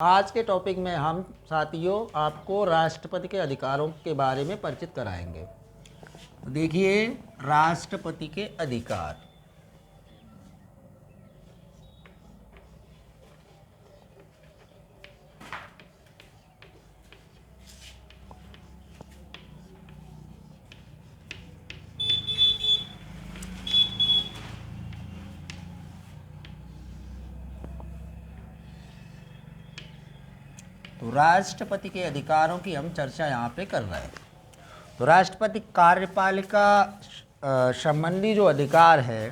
आज के टॉपिक में हम साथियों आपको राष्ट्रपति के अधिकारों के बारे में परिचित कराएंगे। तो देखिए, राष्ट्रपति के अधिकार। तो राष्ट्रपति के अधिकारों की हम चर्चा यहाँ पे कर रहे हैं। तो राष्ट्रपति कार्यपालिका संबंधी जो अधिकार है,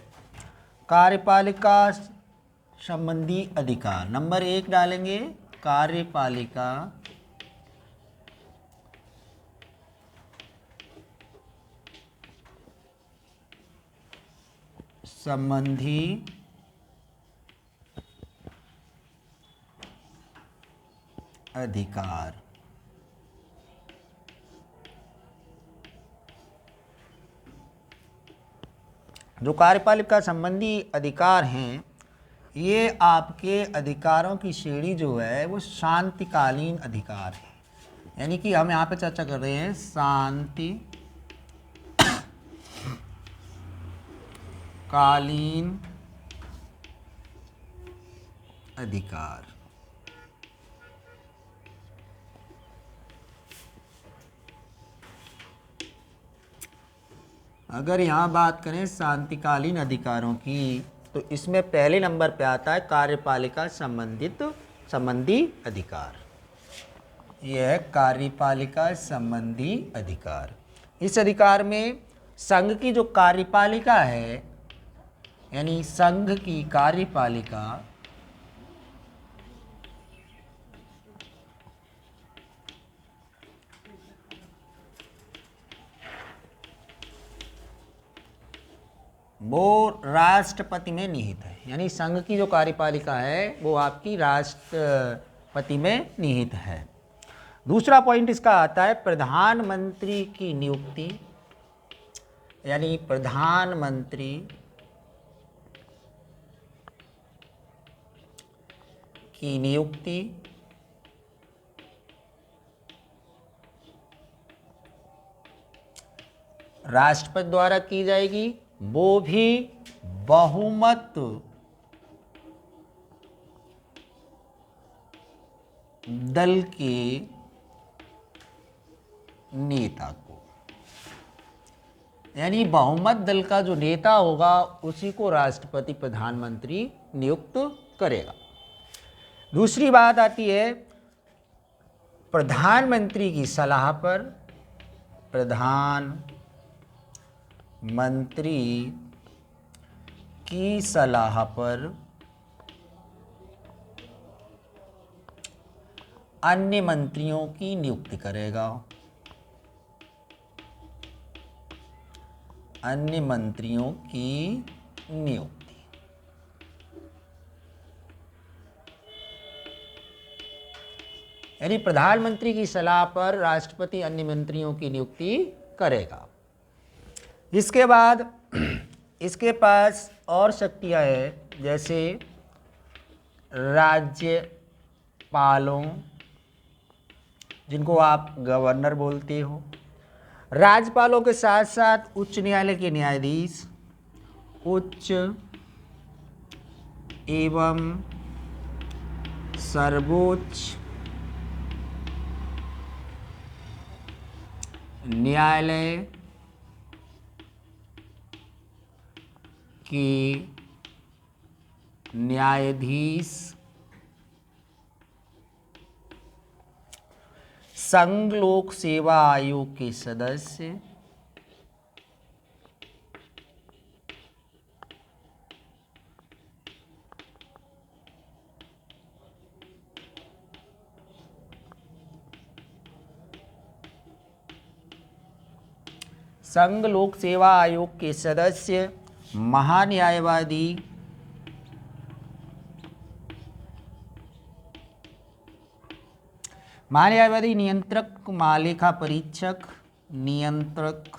कार्यपालिका संबंधी अधिकार नंबर 1 डालेंगे, कार्यपालिका संबंधी अधिकार। जो कार्यपालिका संबंधी अधिकार हैं, ये आपके अधिकारों की श्रेणी जो है वो शांतिकालीन अधिकार है। यानी कि हम यहाँ पे चर्चा कर रहे हैं शांतिकालीन अधिकार। अगर यहाँ बात करें शांतिकालीन अधिकारों की, तो इसमें पहले नंबर पे आता है कार्यपालिका संबंधी अधिकार। यह है कार्यपालिका संबंधी अधिकार। इस अधिकार में संघ की जो कार्यपालिका है, यानी संघ की कार्यपालिका वो राष्ट्रपति में निहित है। यानी संघ की जो कार्यपालिका है वो आपकी राष्ट्रपति में निहित है। दूसरा पॉइंट इसका आता है प्रधानमंत्री की नियुक्ति। यानी प्रधानमंत्री की नियुक्ति राष्ट्रपति द्वारा की जाएगी, वो भी बहुमत दल के नेता को। यानी बहुमत दल का जो नेता होगा उसी को राष्ट्रपति प्रधानमंत्री नियुक्त करेगा। दूसरी बात आती है प्रधानमंत्री की सलाह पर, प्रधानमंत्री की सलाह पर अन्य मंत्रियों की नियुक्ति करेगा। अन्य मंत्रियों की नियुक्ति। यानी प्रधानमंत्री की सलाह पर राष्ट्रपति अन्य मंत्रियों की नियुक्ति करेगा। इसके बाद इसके पास और शक्तियां हैं, जैसे राज्यपालों, जिनको आप गवर्नर बोलते हो। राज्यपालों के साथ साथ उच्च न्यायालय के न्यायाधीश, उच्च एवं सर्वोच्च न्यायालय के न्यायाधीश, संघ लोक सेवा आयोग के सदस्य, संघ लोक सेवा आयोग के सदस्य, महान्यायवादी, महान्यायवादी, नियंत्रक, महालेखा परीक्षक, नियंत्रक,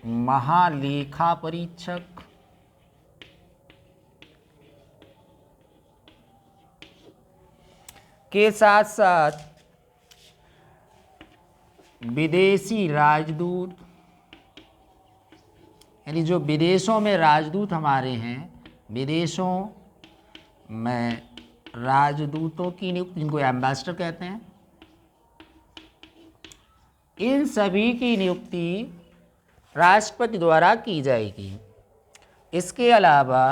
महालेखा परीक्षक, के साथ साथ विदेशी राजदूत, यानी जो विदेशों में राजदूत हमारे हैं, विदेशों में राजदूतों की नियुक्ति, जिनको एम्बेसडर कहते हैं, इन सभी की नियुक्ति राष्ट्रपति द्वारा की जाएगी। इसके अलावा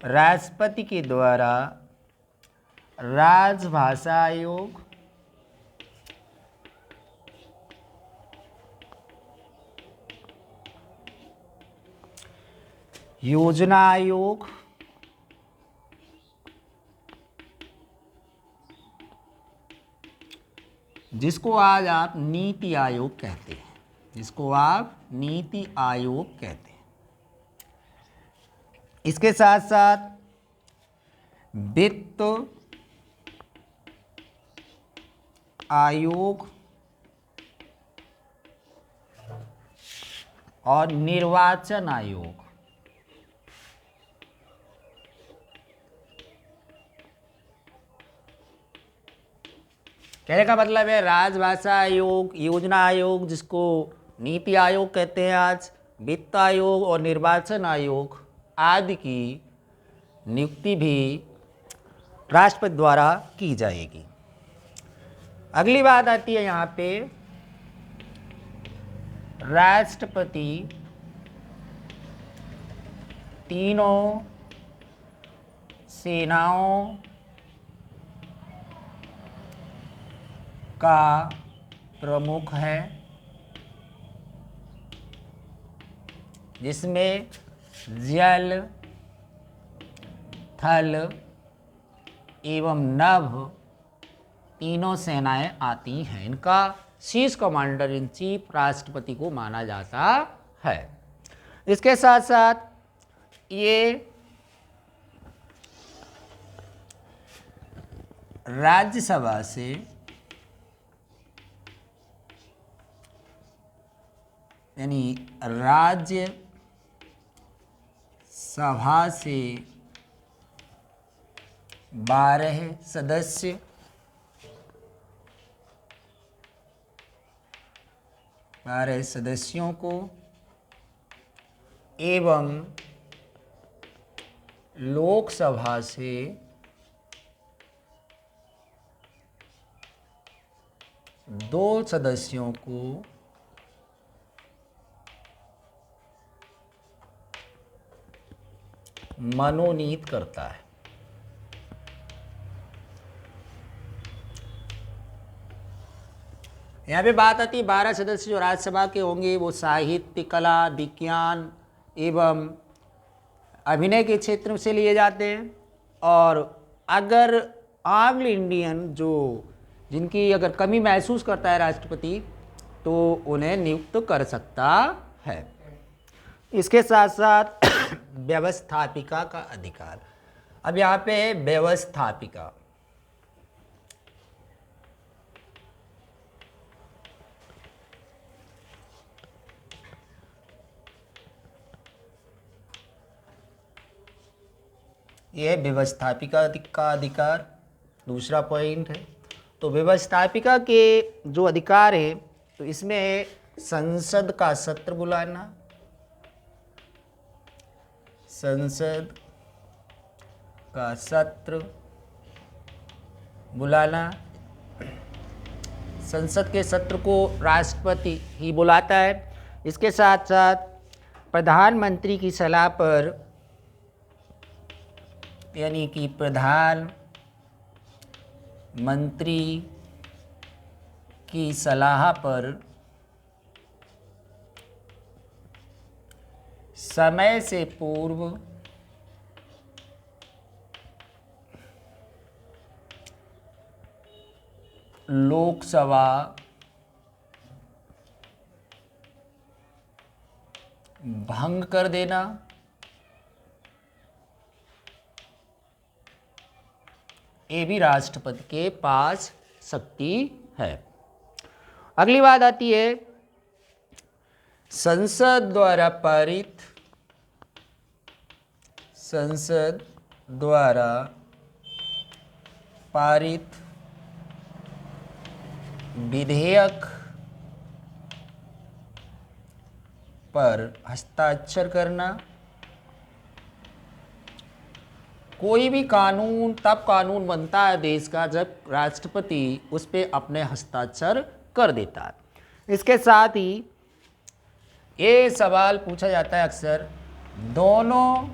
राष्ट्रपति के द्वारा राजभाषा आयोग, योजना आयोग, जिसको आज आप नीति आयोग कहते हैं, जिसको आप नीति आयोग कहते हैं, इसके साथ साथ वित्त आयोग और निर्वाचन आयोग, कहने का मतलब है राजभाषा आयोग, योजना आयोग जिसको नीति आयोग कहते हैं आज, वित्त आयोग और निर्वाचन आयोग आदि की नियुक्ति भी राष्ट्रपति द्वारा की जाएगी। अगली बात आती है यहाँ पे, राष्ट्रपति तीनों सेनाओं का प्रमुख है, जिसमें जल, थल एवं नभ तीनों सेनाएं आती हैं। इनका शीर्ष कमांडर इन चीफ राष्ट्रपति को माना जाता है। इसके साथ साथ ये राज्यसभा से यानी राज्य सभा से 12 सदस्य, सदस्यों को एवं लोकसभा से 2 सदस्यों को मनोनीत करता है। यहाँ पे बात आती है 12 सदस्य जो राज्यसभा के होंगे वो साहित्य, कला, विज्ञान एवं अभिनय के क्षेत्र से लिए जाते हैं, और अगर आंग्ल इंडियन जो जिनकी अगर कमी महसूस करता है राष्ट्रपति तो उन्हें नियुक्त कर सकता है। इसके साथ साथ व्यवस्थापिका का अधिकार। अब यहाँ पे है व्यवस्थापिका। यह व्यवस्थापिका का अधिकार दूसरा पॉइंट है। तो व्यवस्थापिका के जो अधिकार है तो इसमें है संसद का सत्र बुलाना, संसद का सत्र बुलाना, संसद के सत्र को राष्ट्रपति ही बुलाता है। इसके साथ साथ प्रधानमंत्री की सलाह पर, यानी कि प्रधान मंत्री की सलाह पर समय से पूर्व लोकसभा भंग कर देना, ये भी राष्ट्रपति के पास शक्ति है। अगली बात आती है संसद द्वारा पारित, संसद द्वारा पारित विधेयक पर हस्ताक्षर करना। कोई भी कानून तब कानून बनता है देश का जब राष्ट्रपति उस पर अपने हस्ताक्षर कर देता है। इसके साथ ही ये सवाल पूछा जाता है अक्सर, दोनों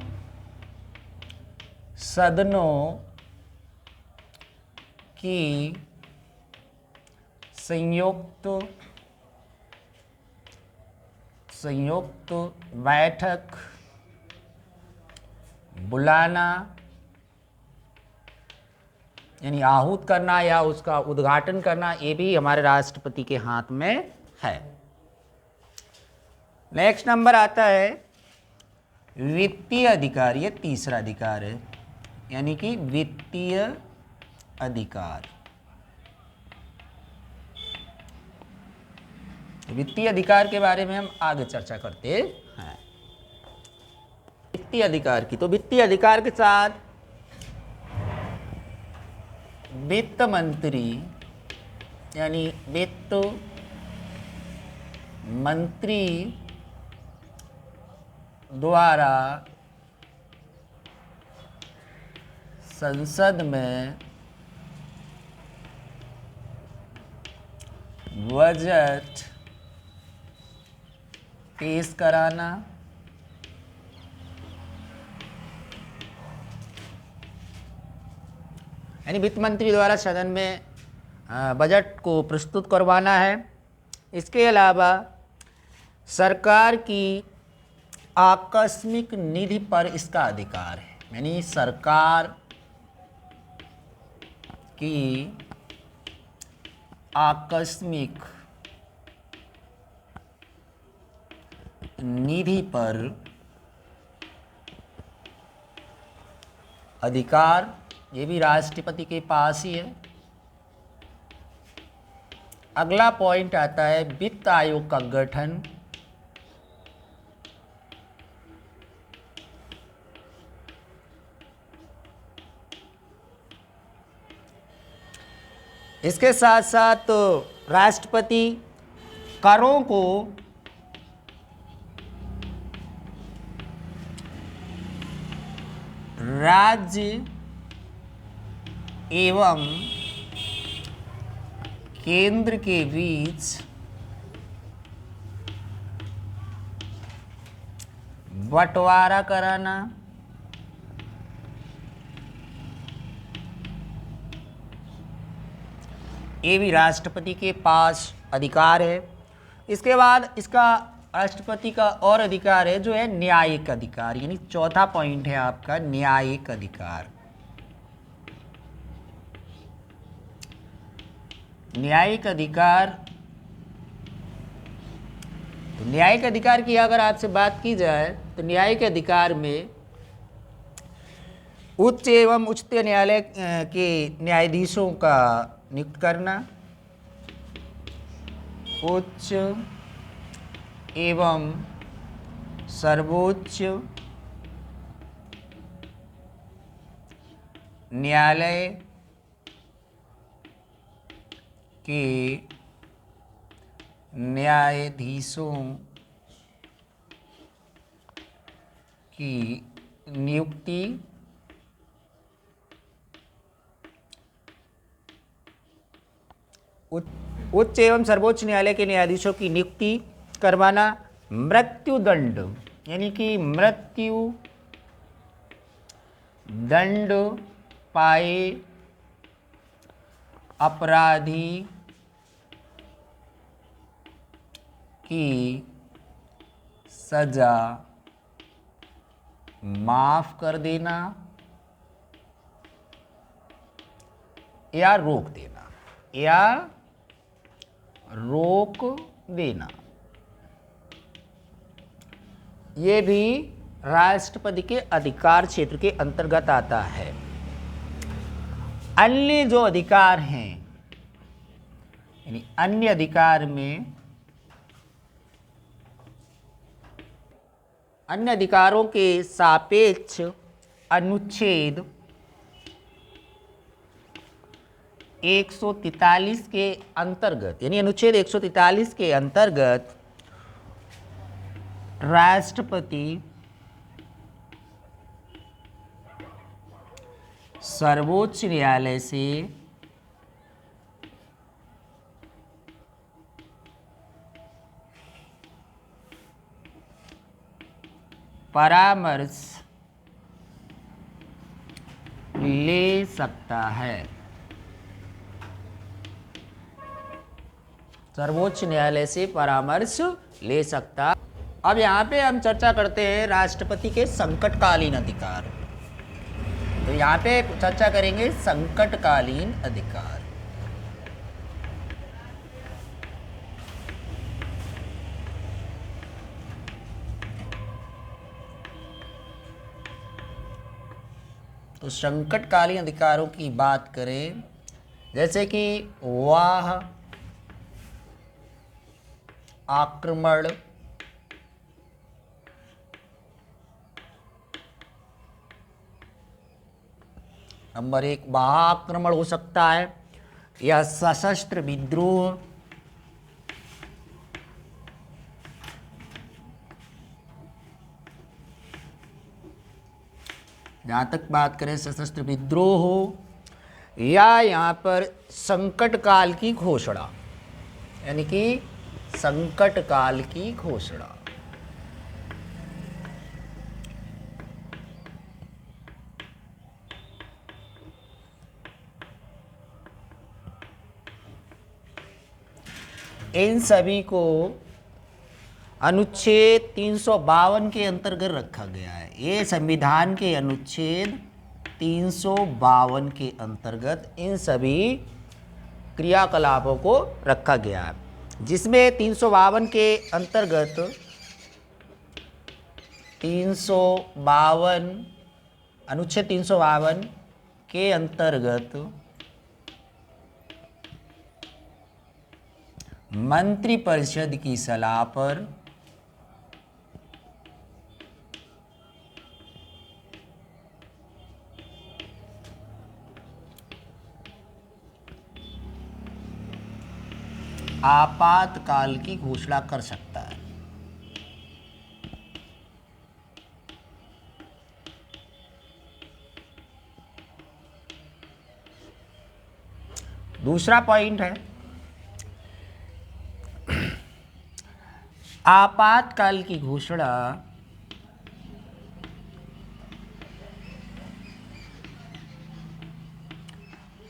सदनों की संयुक्त बैठक बुलाना यानी आहूत करना या उसका उद्घाटन करना, ये भी हमारे राष्ट्रपति के हाथ में है। नेक्स्ट नंबर आता है वित्तीय अधिकार। ये तीसरा अधिकार है, यानी कि वित्तीय अधिकार। वित्तीय अधिकार के बारे में हम आगे चर्चा करते हैं। वित्तीय अधिकार की, तो वित्तीय अधिकार के साथ वित्त मंत्री यानी वित्त मंत्री द्वारा संसद में बजट पेश कराना, यानी वित्त मंत्री द्वारा सदन में बजट को प्रस्तुत करवाना है। इसके अलावा सरकार की आकस्मिक निधि पर इसका अधिकार है, यानी सरकार की आकस्मिक निधि पर अधिकार, ये भी राष्ट्रपति के पास ही है। अगला पॉइंट आता है वित्त आयोग का गठन। इसके साथ साथ राष्ट्रपति करों को राज्य एवं केंद्र के बीच बंटवारा कराना, ये भी राष्ट्रपति के पास अधिकार है। इसके बाद इसका राष्ट्रपति का और अधिकार है जो है न्यायिक अधिकार, यानी चौथा पॉइंट है आपका न्यायिक अधिकार। न्यायिक अधिकार, तो न्यायिक अधिकार की अगर आपसे बात की जाए तो न्यायिक अधिकार में उच्च एवं उच्चतम न्यायालय के न्यायाधीशों का नियुक्त करना, उच्च एवं सर्वोच्च न्यायालय के न्यायाधीशों की नियुक्ति, उच्च एवं सर्वोच्च न्यायालय के न्यायाधीशों की नियुक्ति करवाना, मृत्यु दंड यानी कि मृत्यु दंड पाए अपराधी की सजा माफ कर देना या रोक देना, ये भी राष्ट्रपति के अधिकार क्षेत्र के अंतर्गत आता है। अन्य जो अधिकार हैं, यानी अन्य अधिकार में अन्य अधिकारों के सापेक्ष अनुच्छेद 143 के अंतर्गत, यानी अनुच्छेद 143 के अंतर्गत राष्ट्रपति सर्वोच्च न्यायालय से परामर्श ले सकता है। सर्वोच्च न्यायालय से परामर्श ले सकता। अब यहाँ पे हम चर्चा करते हैं राष्ट्रपति के संकटकालीन अधिकार। तो यहाँ पे चर्चा करेंगे संकटकालीन अधिकार। तो संकटकालीन अधिकारों की बात करें, जैसे कि वाह, आक्रमण, नंबर 1 बाह्य आक्रमण हो सकता है, या सशस्त्र विद्रोह, जहाँ तक बात करें सशस्त्र विद्रोह हो, या यहाँ पर संकट काल की घोषणा, यानी कि संकट काल की घोषणा। इन सभी को अनुच्छेद 352 के अंतर्गत रखा गया है। ये संविधान के अनुच्छेद 352 के अंतर्गत इन सभी क्रियाकलापों को रखा गया है, जिसमें 352 के अंतर्गत 352 अनुच्छेद 352 के अंतर्गत मंत्रिपरिषद की सलाह पर आपातकाल की घोषणा कर सकता है। दूसरा पॉइंट है, आपातकाल की घोषणा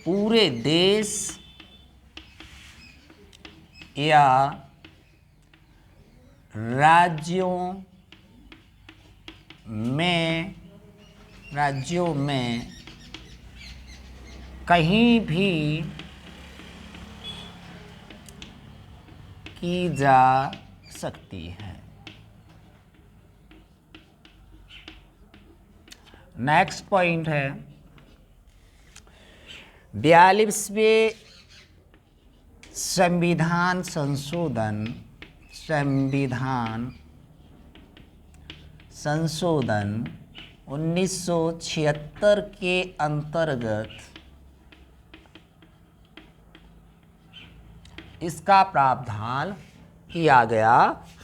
पूरे देश या राज्यों में कहीं भी की जा सकती है। नेक्स्ट पॉइंट है, 42वें संविधान संशोधन 1976 के अंतर्गत इसका प्रावधान किया गया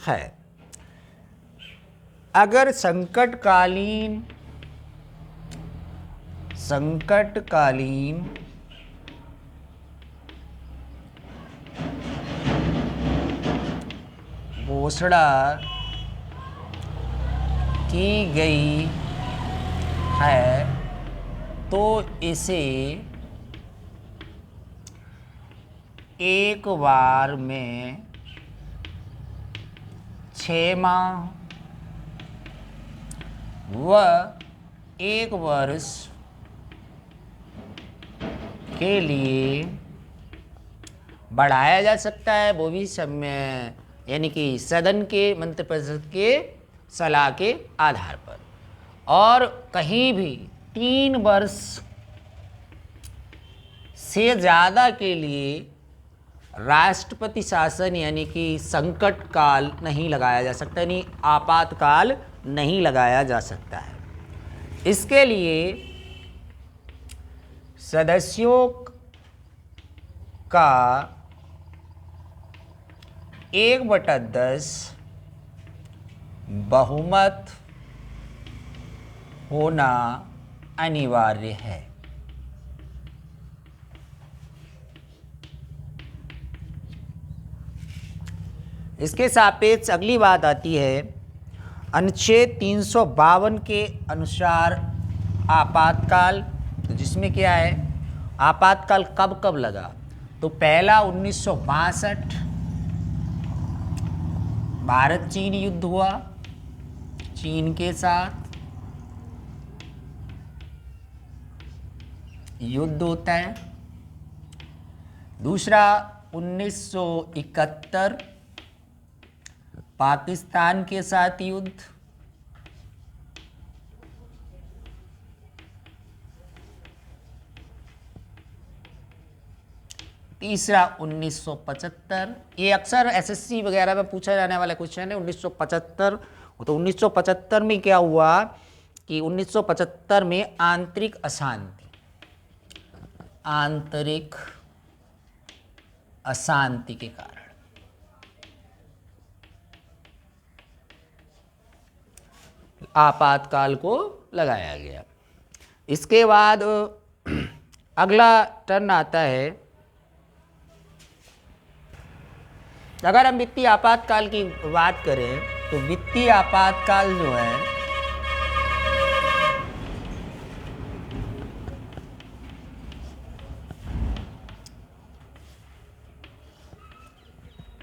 है। अगर संकटकालीन घोषणा की गई है तो इसे एक बार में 6 माह व 1 वर्ष के लिए बढ़ाया जा सकता है, वो भी समय, यानी कि सदन के मंत्रिपरिषद के सलाह के आधार पर। और कहीं भी 3 वर्ष से ज़्यादा के लिए राष्ट्रपति शासन यानी कि संकट काल नहीं लगाया जा सकता, यानी आपातकाल नहीं लगाया जा सकता है। इसके लिए सदस्यों का 1/10 बहुमत होना अनिवार्य है। इसके सापेक्ष अगली बात आती है, अनुच्छेद 352 के अनुसार आपातकाल, तो जिसमें क्या है, आपातकाल कब कब लगा, तो पहला 1962 भारत चीन युद्ध हुआ, चीन के साथ युद्ध होता है। दूसरा 1971 पाकिस्तान के साथ युद्ध। तीसरा 1975, ये अक्सर एसएससी वगैरह में पूछा जाने वाला क्वेश्चन है, 1975। तो 1975 में क्या हुआ कि 1975 में आंतरिक अशांति, आंतरिक अशांति के कारण आपातकाल को लगाया गया। इसके बाद अगला टर्न आता है, अगर हम वित्तीय आपातकाल की बात करें तो वित्तीय आपातकाल जो है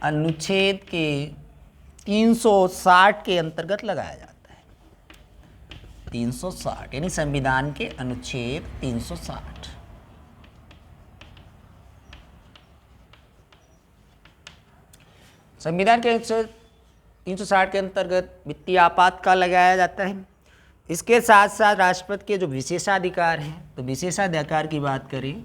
अनुच्छेद के 360 के अंतर्गत लगाया जाता है। 360 यानी संविधान के अनुच्छेद 360। संविधान के अनुच्छेद 360 के अंतर्गत वित्तीय आपातकाल लगाया जाता है। इसके साथ साथ राष्ट्रपति के जो विशेषाधिकार हैं, तो विशेषाधिकार की बात करें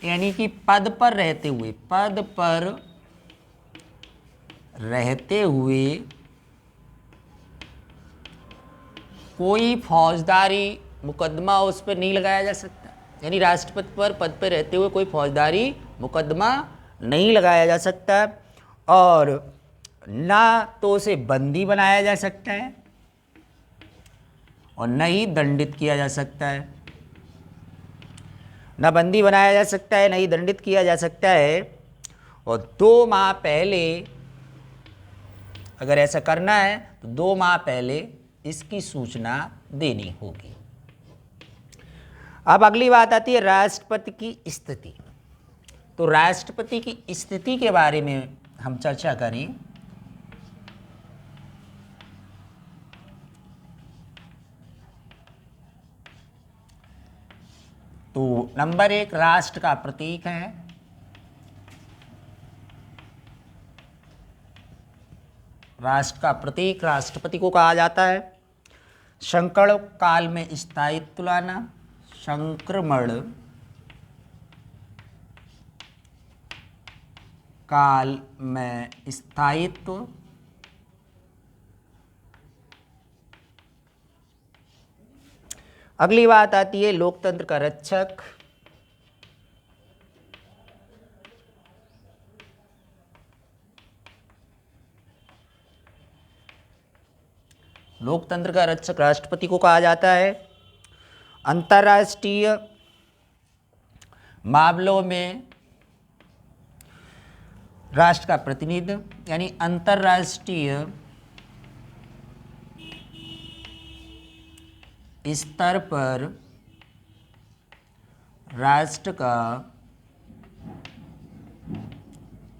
यानी कि पद पर रहते हुए कोई फौजदारी मुकदमा उस पर नहीं लगाया जा सकता। यानी राष्ट्रपति पर पद पर रहते हुए कोई फौजदारी मुकदमा नहीं लगाया जा सकता, और ना तो उसे बंदी बनाया जा सकता है और न ही दंडित किया जा सकता है। न बंदी बनाया जा सकता है, न ही दंडित किया जा सकता है। और 2 माह पहले अगर ऐसा करना है तो 2 माह पहले इसकी सूचना देनी होगी। अब अगली बात आती है राष्ट्रपति की स्थिति। तो राष्ट्रपति की स्थिति के बारे में हम चर्चा करें। तो नंबर 1 राष्ट्र का प्रतीक है। राष्ट्र का प्रतीक राष्ट्रपति को कहा जाता है। संकट काल में स्थायित्व लाना, संक्रमण काल में स्थायित्व, अगली बात आती है लोकतंत्र का रक्षक। लोकतंत्र का रक्षक राष्ट्रपति को कहा जाता है। अंतर्राष्ट्रीय मामलों में राष्ट्र का प्रतिनिधि, यानी अंतर्राष्ट्रीय स्तर पर राष्ट्र का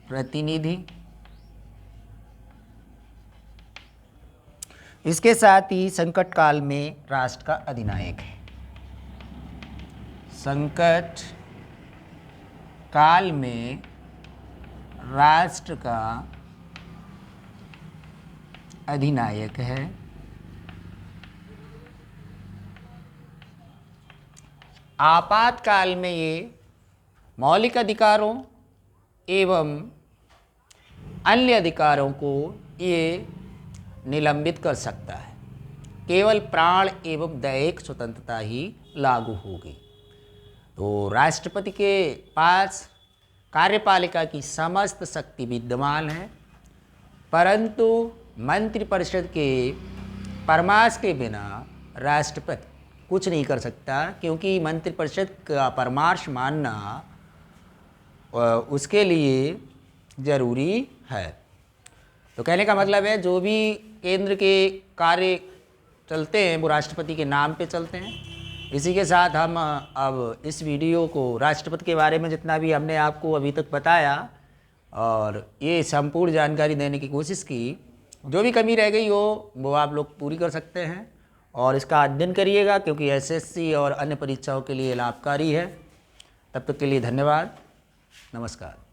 प्रतिनिधि। इसके साथ ही संकट काल में राष्ट्र का अधिनायक है। संकट काल में राष्ट्र का अधिनायक है। आपातकाल में ये मौलिक अधिकारों एवं अन्य अधिकारों को ये निलंबित कर सकता है। केवल प्राण एवं दैहिक स्वतंत्रता ही लागू होगी। तो राष्ट्रपति के पास कार्यपालिका की समस्त शक्ति विद्यमान है, परंतु मंत्रिपरिषद के परामर्श के बिना राष्ट्रपति कुछ नहीं कर सकता, क्योंकि मंत्रिपरिषद का परामर्श मानना उसके लिए ज़रूरी है। तो कहने का मतलब है जो भी केंद्र के कार्य चलते हैं वो राष्ट्रपति के नाम पे चलते हैं। इसी के साथ हम अब इस वीडियो को राष्ट्रपति के बारे में जितना भी हमने आपको अभी तक बताया और ये संपूर्ण जानकारी देने की कोशिश की, जो भी कमी रह गई हो वो आप लोग पूरी कर सकते हैं और इसका अध्ययन करिएगा, क्योंकि एसएससी और अन्य परीक्षाओं के लिए लाभकारी है। तब तक के लिए धन्यवाद, नमस्कार।